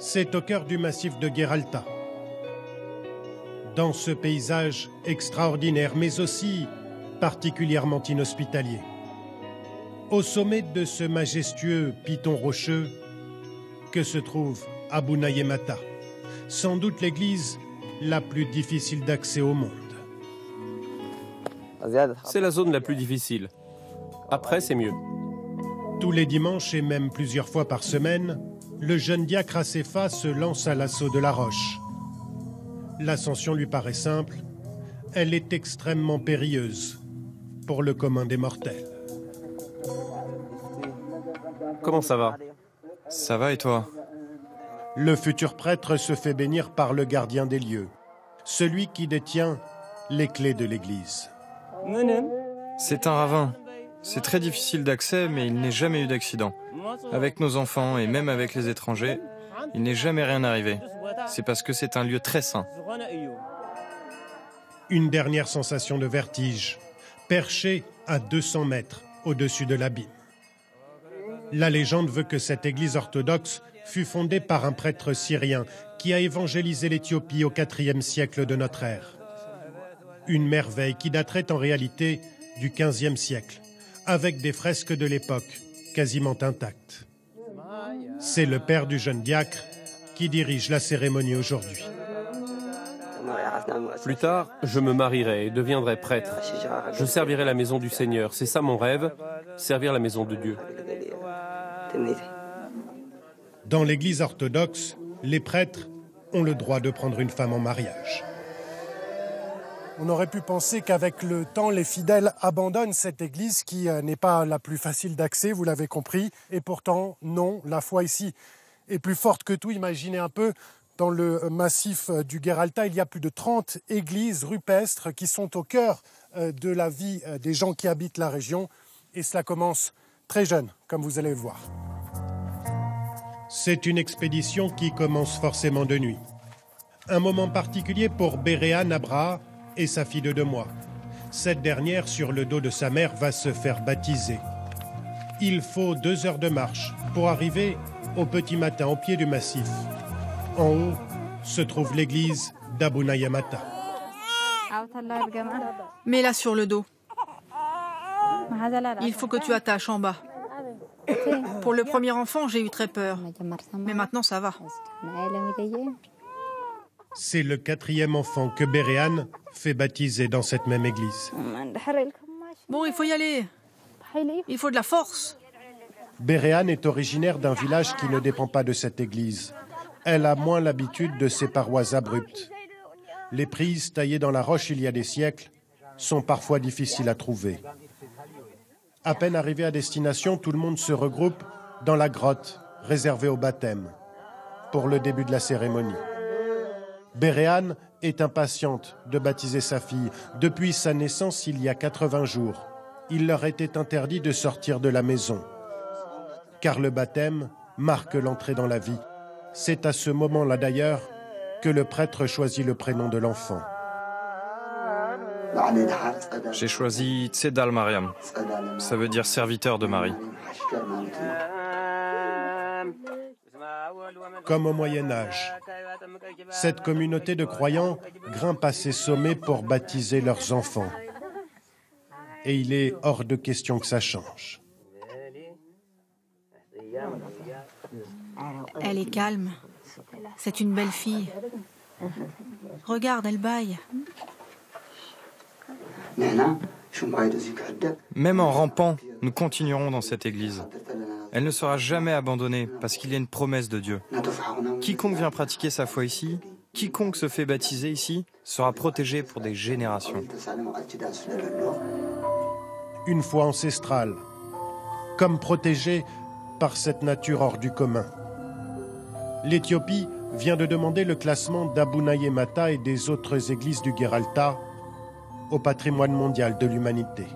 C'est au cœur du massif de Geralta. Dans ce paysage extraordinaire, mais aussi particulièrement inhospitalier. Au sommet de ce majestueux piton rocheux que se trouve Abou-Nayem Atta, sans doute l'église la plus difficile d'accès au monde. C'est la zone la plus difficile. Après, c'est mieux. Tous les dimanches et même plusieurs fois par semaine, le jeune diacre Assefa se lance à l'assaut de la roche. L'ascension lui paraît simple, elle est extrêmement périlleuse pour le commun des mortels. Comment ça va? Ça va et toi? Le futur prêtre se fait bénir par le gardien des lieux, celui qui détient les clés de l'église. C'est un ravin. C'est très difficile d'accès, mais il n'est jamais eu d'accident. Avec nos enfants et même avec les étrangers, il n'est jamais rien arrivé. C'est parce que c'est un lieu très saint. Une dernière sensation de vertige, perché à 200 mètres au-dessus de l'abîme. La légende veut que cette église orthodoxe fut fondée par un prêtre syrien qui a évangélisé l'Éthiopie au IVe siècle de notre ère. Une merveille qui daterait en réalité du XVe siècle, avec des fresques de l'époque quasiment intactes. C'est le père du jeune diacre qui dirige la cérémonie aujourd'hui. Plus tard, je me marierai et deviendrai prêtre. Je servirai la maison du Seigneur. C'est ça mon rêve, servir la maison de Dieu. Dans l'église orthodoxe, les prêtres ont le droit de prendre une femme en mariage. On aurait pu penser qu'avec le temps, les fidèles abandonnent cette église qui n'est pas la plus facile d'accès, vous l'avez compris. Et pourtant, non, la foi ici est plus forte que tout. Imaginez un peu, dans le massif du Geralta, il y a plus de 30 églises rupestres qui sont au cœur de la vie des gens qui habitent la région. Et cela commence très jeune, comme vous allez le voir. C'est une expédition qui commence forcément de nuit. Un moment particulier pour Béréan Abra et sa fille de 2 mois. Cette dernière, sur le dos de sa mère, va se faire baptiser. Il faut 2 heures de marche pour arriver au petit matin au pied du massif. En haut se trouve l'église d'Abou-Nayem Atta. Mets-la sur le dos. Il faut que tu attaches en bas. Pour le premier enfant, j'ai eu très peur. Mais maintenant, ça va. C'est le 4e enfant que Béréan fait baptiser dans cette même église. Bon, il faut y aller. Il faut de la force. Béréan est originaire d'un village qui ne dépend pas de cette église. Elle a moins l'habitude de ces parois abruptes. Les prises taillées dans la roche il y a des siècles sont parfois difficiles à trouver. À peine arrivé à destination, tout le monde se regroupe dans la grotte réservée au baptême pour le début de la cérémonie. Béréan est impatiente de baptiser sa fille. Depuis sa naissance, il y a 80 jours, il leur était interdit de sortir de la maison, car le baptême marque l'entrée dans la vie. C'est à ce moment-là d'ailleurs que le prêtre choisit le prénom de l'enfant. J'ai choisi Tzedal Mariam. Ça veut dire serviteur de Marie. Comme au Moyen-Âge, cette communauté de croyants grimpe à ces sommets pour baptiser leurs enfants. Et il est hors de question que ça change. Elle est calme. C'est une belle fille. Regarde, elle bâille. Même en rampant, nous continuerons dans cette église. Elle ne sera jamais abandonnée parce qu'il y a une promesse de Dieu. Quiconque vient pratiquer sa foi ici, quiconque se fait baptiser ici, sera protégé pour des générations. Une foi ancestrale, comme protégée par cette nature hors du commun. L'Éthiopie vient de demander le classement d'Abou-Nayem Atta et des autres églises du Geralta au patrimoine mondial de l'humanité.